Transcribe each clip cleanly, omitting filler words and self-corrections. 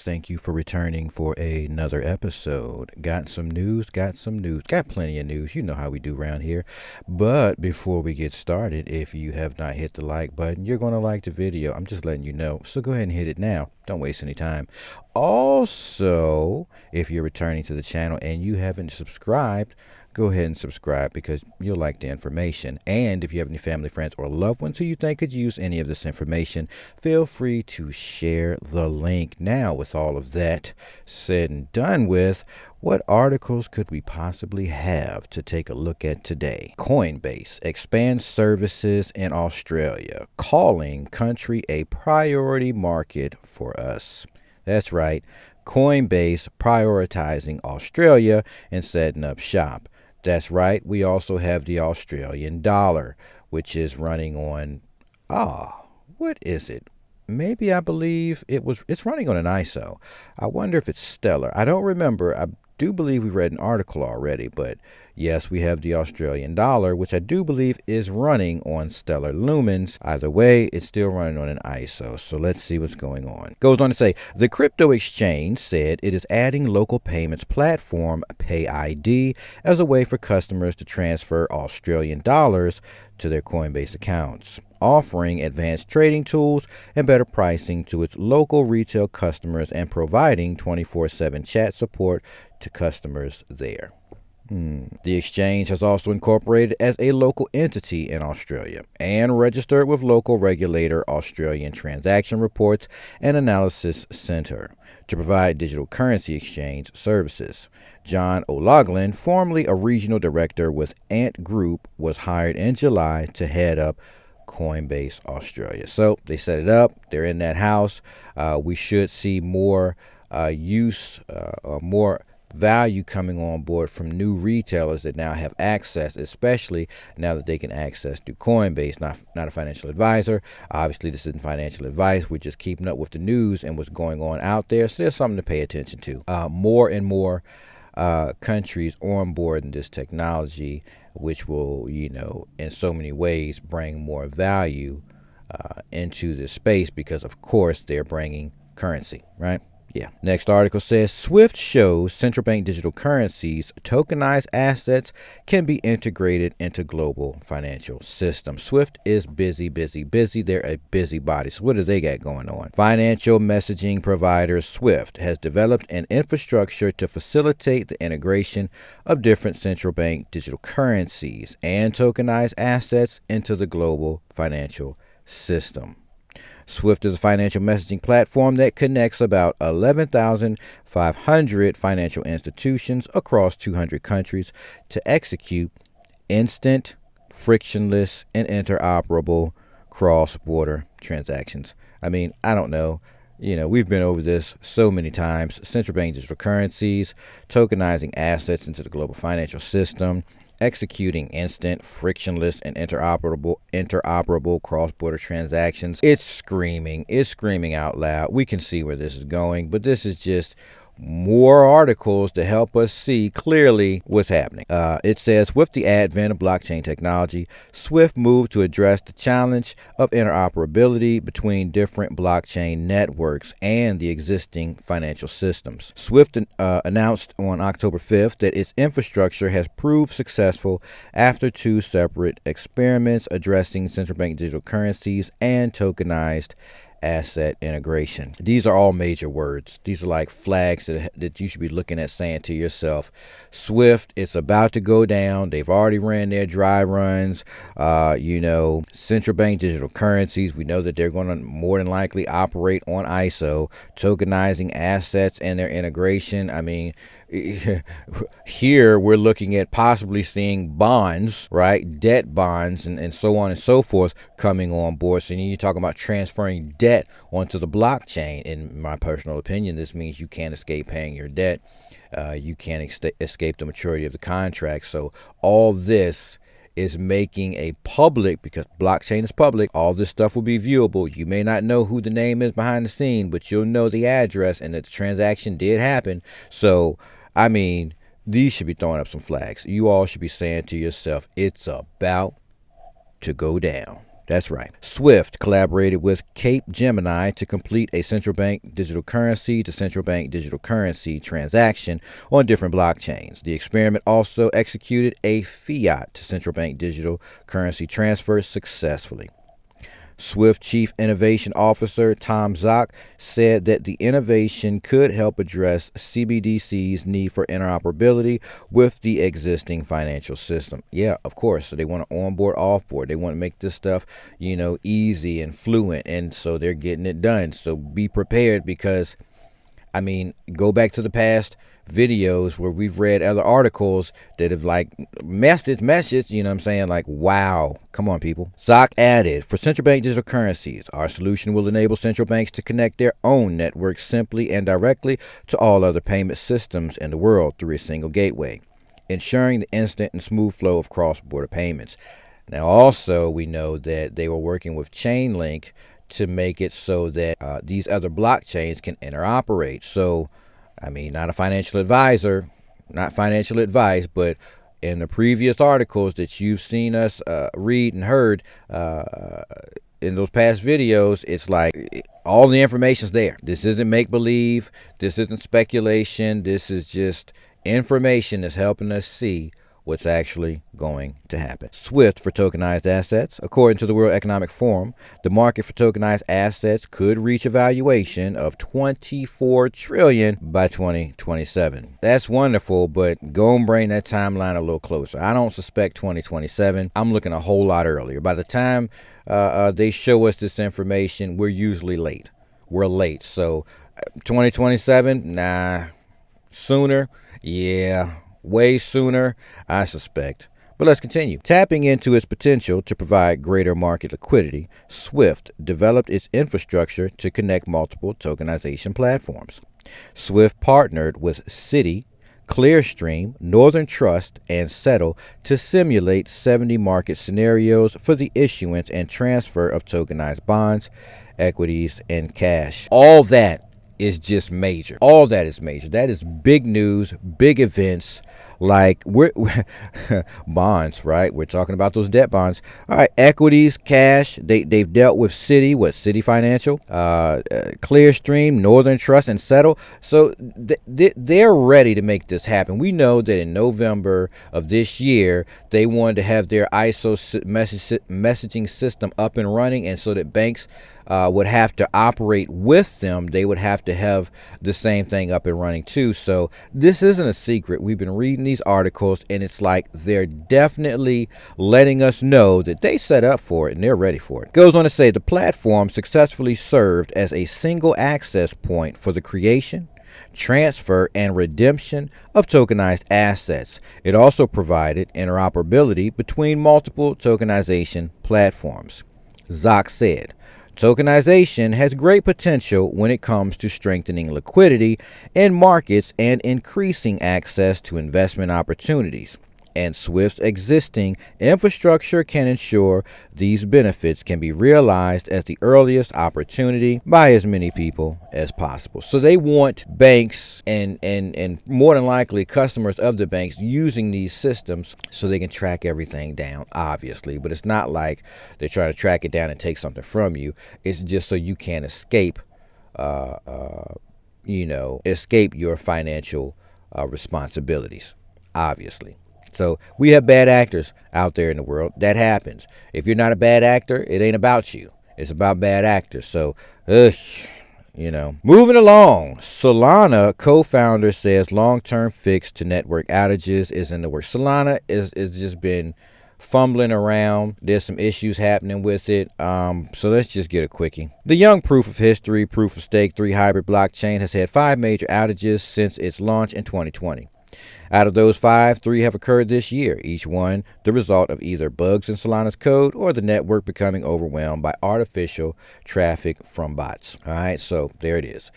Thank you for returning for another episode. Got some news, got plenty of news. You know how we do around here. But before we get started, if you have not hit the like button, you're going to like the video. I'm just letting you know. So go ahead and hit it now. Don't waste any time. Also, if you're returning to the channel and you haven't subscribed, go ahead and subscribe because you'll like the information. And if you have any family, friends, or loved ones who you think could use any of this information, feel free to share the link. Now, with all of that said and done with, what articles could we possibly have to take a look at today? Coinbase expands services in Australia, calling country a priority market for us. That's right, Coinbase prioritizing Australia and setting up shop. That's right. We also have the Australian dollar, which is running on, what is it? Maybe I believe it's running on an ISO. I wonder if it's Stellar. I don't remember. I do believe we read an article already, but yes, we have the Australian dollar, which I do believe is running on Stellar Lumens. Either way, it's still running on an ISO. So let's see what's going on. Goes on to say, the crypto exchange said it is adding local payments platform PayID as a way for customers to transfer Australian dollars to their Coinbase accounts, offering advanced trading tools and better pricing to its local retail customers and providing 24/7 chat support to customers there. The exchange has also incorporated as a local entity in Australia and registered with local regulator Australian Transaction Reports and Analysis Centre to provide digital currency exchange services. John O'Loughlin, formerly a regional director with Ant Group, was hired in July to head up Coinbase Australia. So they set it up. They're in that house. We should see more more value coming on board from new retailers that now have access, especially now that they can access through Coinbase. Not a financial advisor. Obviously, this isn't financial advice. We're just keeping up with the news and what's going on out there. So there's something to pay attention to. More and more countries on board in this technology, which will, in so many ways bring more value into this space because, of course, they're bringing currency, right? Yeah. Next article says SWIFT shows central bank digital currencies, tokenized assets can be integrated into global financial systems. SWIFT is busy. They're a busybody. So what do they got going on? Financial messaging provider SWIFT has developed an infrastructure to facilitate the integration of different central bank digital currencies and tokenized assets into the global financial system. SWIFT is a financial messaging platform that connects about 11,500 financial institutions across 200 countries to execute instant, frictionless, and interoperable cross-border transactions. I mean, I don't know. We've been over this so many times. Central bank digital currencies, tokenizing assets into the global financial system, executing instant, frictionless, and interoperable cross-border transactions. It's screaming out loud. We can see where this is going, but this is just more articles to help us see clearly what's happening. It says, with the advent of blockchain technology, SWIFT moved to address the challenge of interoperability between different blockchain networks and the existing financial systems. SWIFT announced on October 5th that its infrastructure has proved successful after two separate experiments addressing central bank digital currencies and tokenized asset integration. These are all major words. These are like flags that you should be looking at, saying to yourself, SWIFT, it's about to go down. They've already ran their dry runs. Central bank digital currencies, we know that they're going to more than likely operate on ISO, tokenizing assets and their integration. I mean, here we're looking at possibly seeing bonds, right? Debt bonds and so on and so forth coming on board. So you're talking about transferring debt onto the blockchain. In my personal opinion, this means you can't escape paying your debt. You can't escape the maturity of the contract. So all this is making a public, because blockchain is public, all this stuff will be viewable. You may not know who the name is behind the scene, but you'll know the address and that the transaction did happen. So, I mean, these should be throwing up some flags. You all should be saying to yourself, it's about to go down. That's right. SWIFT collaborated with Capgemini to complete a central bank digital currency to central bank digital currency transaction on different blockchains. The experiment also executed a fiat to central bank digital currency transfer successfully. SWIFT Chief Innovation Officer Tom Zock said that the innovation could help address CBDC's need for interoperability with the existing financial system. Yeah, of course. So they want to onboard, offboard. They want to make this stuff, easy and fluent. And so they're getting it done. So be prepared because go back to the past videos where we've read other articles that have message, like, wow, come on, people. Zoc added, for central bank digital currencies, our solution will enable central banks to connect their own networks simply and directly to all other payment systems in the world through a single gateway, ensuring the instant and smooth flow of cross-border payments. Now, also, we know that they were working with Chainlink to make it so that these other blockchains can interoperate. So, not a financial advisor, not financial advice, but in the previous articles that you've seen us read and heard in those past videos, it's like all the information's there. This isn't make-believe. This isn't speculation. This is just information that's helping us see what's actually going to happen. SWIFT for tokenized assets. According to the World Economic Forum, the market for tokenized assets could reach a valuation of $24 trillion by 2027. That's wonderful, but go and bring that timeline a little closer. I don't suspect 2027. I'm looking a whole lot earlier. By the time they show us this information, we're usually late. We're late. So 2027, nah. Sooner, yeah. Way sooner, I suspect. But let's continue. Tapping into its potential to provide greater market liquidity, SWIFT developed its infrastructure to connect multiple tokenization platforms. SWIFT partnered with Citi, Clearstream, Northern Trust, and Settle to simulate 70 market scenarios for the issuance and transfer of tokenized bonds, equities, and cash. All that is just major. All that is major. That is big news, big events. Like we're bonds, right? We're talking about those debt bonds. All right, equities, cash. They've dealt with Citi Financial, Clearstream, Northern Trust, and Settle. So they're ready to make this happen. We know that in November of this year, they wanted to have their ISO messaging system up and running, and so that banks would have to operate with them. They would have to have the same thing up and running too. So this isn't a secret. We've been reading these articles, and it's like they're definitely letting us know that they set up for it and they're ready for it. Goes on to say the platform successfully served as a single access point for the creation, transfer, and redemption of tokenized assets. It also provided interoperability between multiple tokenization platforms. Zoc said, tokenization has great potential when it comes to strengthening liquidity in markets and increasing access to investment opportunities. And SWIFT's existing infrastructure can ensure these benefits can be realized at the earliest opportunity by as many people as possible. So they want banks and more than likely customers of the banks using these systems so they can track everything down, obviously. But it's not like they're trying to track it down and take something from you. It's just so you can't escape your financial responsibilities, obviously. So we have bad actors out there in the world. That happens. If you're not a bad actor, it ain't about you. It's about bad actors. So, Moving along, SoLana co-founder says long-term fix to network outages is in the works. SoLana is just been fumbling around. There's some issues happening with it. So let's just get a quickie. The young proof of history, proof of stake 3 hybrid blockchain has had 5 major outages since its launch in 2020. Out of those 5, 3 have occurred this year, each one the result of either bugs in Solana's code or the network becoming overwhelmed by artificial traffic from bots. All right, so there it is.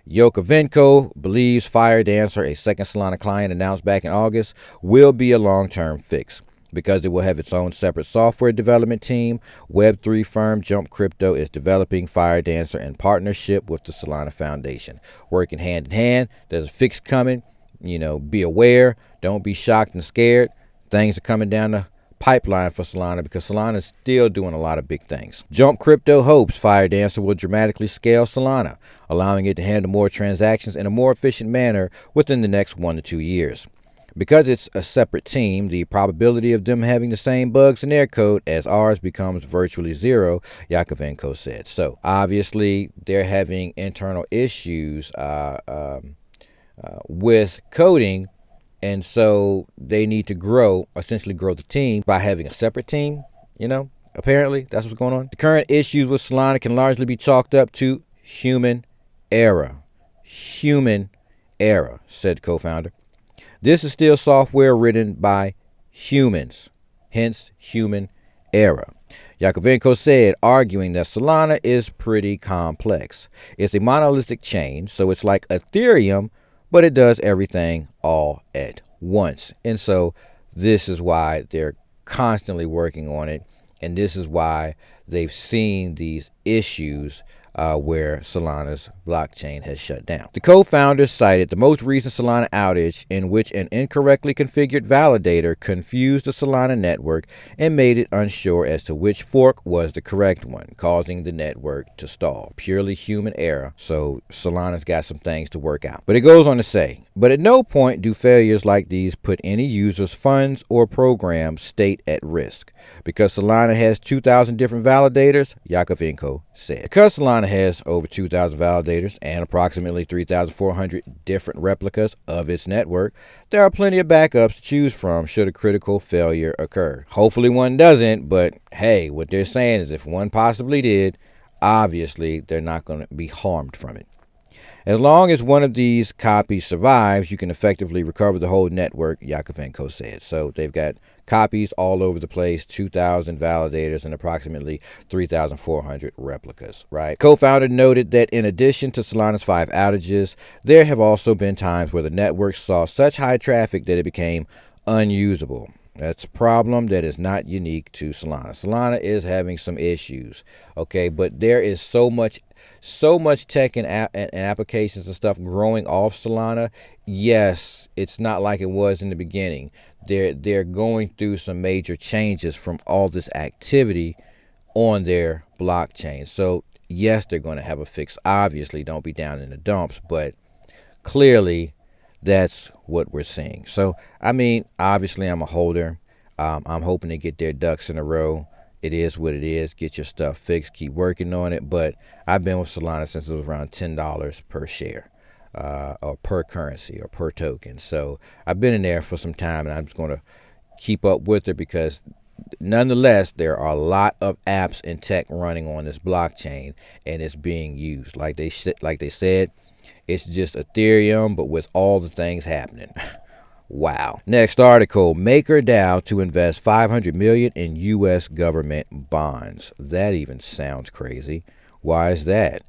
Yokovenko believes Fire Dancer, a second Solana client announced back in August, will be a long-term fix. Because it will have its own separate software development team, Web3 firm Jump Crypto is developing Fire Dancer in partnership with the Solana Foundation. Working hand in hand, there's a fix coming. Be aware. Don't be shocked and scared. Things are coming down the pipeline for Solana because Solana is still doing a lot of big things. Jump Crypto hopes Firedancer will dramatically scale Solana, allowing it to handle more transactions in a more efficient manner within the next 1 to 2 years. Because it's a separate team, the probability of them having the same bugs in their code as ours becomes virtually zero, Yakovenko said. So obviously they're having internal issues with coding, and so they need to essentially grow the team by having a separate team, apparently that's what's going on. The current issues with Solana can largely be chalked up to human error. Human error, said co-founder. This is still software written by humans, hence human error. Yakovenko said, arguing that Solana is pretty complex. It's a monolithic chain, so it's like Ethereum, but it does everything all at once. And so this is why they're constantly working on it, and this is why they've seen these issues where Solana's blockchain has shut down. The co-founders cited the most recent Solana outage in which an incorrectly configured validator confused the Solana network and made it unsure as to which fork was the correct one, causing the network to stall. Purely human error, so Solana's got some things to work out. But it goes on to say, but at no point do failures like these put any user's funds or program state at risk. Because Solana has 2,000 different validators, Yakovenko said. Because Solana has over 2,000 validators and approximately 3,400 different replicas of its network, there are plenty of backups to choose from should a critical failure occur. Hopefully one doesn't, but hey, what they're saying is if one possibly did, obviously they're not going to be harmed from it. As long as one of these copies survives, you can effectively recover the whole network, Yakovenko said. So they've got copies all over the place, 2,000 validators and approximately 3,400 replicas, right? Co-founder noted that in addition to Solana's 5 outages, there have also been times where the network saw such high traffic that it became unusable. That's a problem that is not unique to Solana. Solana is having some issues, okay? But there is so much tech and applications and stuff growing off Solana. Yes, it's not like it was in the beginning. They're going through some major changes from all this activity on their blockchain. So yes, they're going to have a fix. Obviously, don't be down in the dumps, but clearly that's what we're seeing. So, I mean, obviously I'm a holder. I'm hoping to get their ducks in a row. It is what it is. Get your stuff fixed. Keep working on it. But I've been with Solana since it was around $10 per share, or per currency or per token. So I've been in there for some time, and I'm just going to keep up with it because nonetheless, there are a lot of apps and tech running on this blockchain, and it's being used. Like they said, it's just Ethereum, but with all the things happening. Wow. Next article, MakerDAO to invest $500 million in U.S. government bonds. That even sounds crazy. Why is that?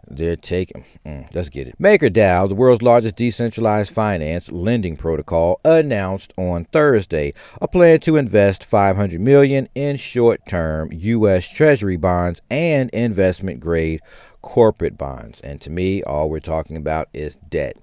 They're taking, let's get it. MakerDAO, the world's largest decentralized finance lending protocol, announced on Thursday a plan to invest $500 million in short-term U.S. Treasury bonds and investment-grade corporate bonds. And to me, all we're talking about is debt.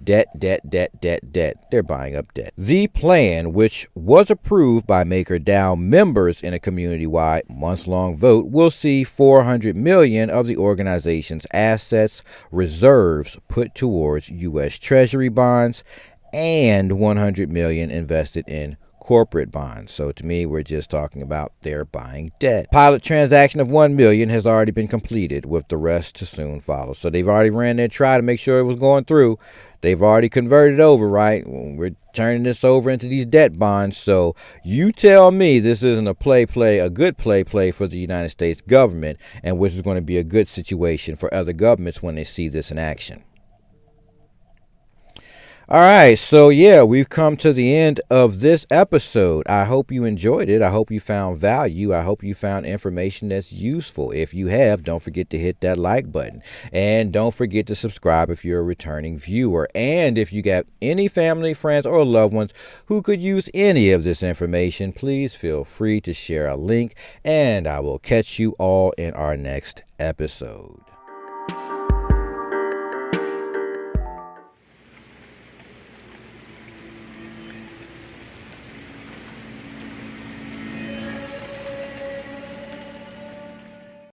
Debt. They're buying up debt. The plan, which was approved by MakerDAO members in a community-wide months-long vote, will see $400 million of the organization's assets reserves put towards U.S. Treasury bonds and $100 million invested in corporate bonds. So to me, we're just talking about they're buying debt. Pilot transaction of $1 million has already been completed, with the rest to soon follow. So they've already ran their try to make sure it was going through. They've already converted over, right? We're turning this over into these debt bonds. So you tell me this isn't a good play for the United States government, and which is going to be a good situation for other governments when they see this in action. All right, so yeah, we've come to the end of this episode. I hope you enjoyed it. I hope you found value. I hope you found information that's useful. If you have, don't forget to hit that like button. And don't forget to subscribe if you're a returning viewer. And if you got any family, friends, or loved ones who could use any of this information, please feel free to share a link. And I will catch you all in our next episode.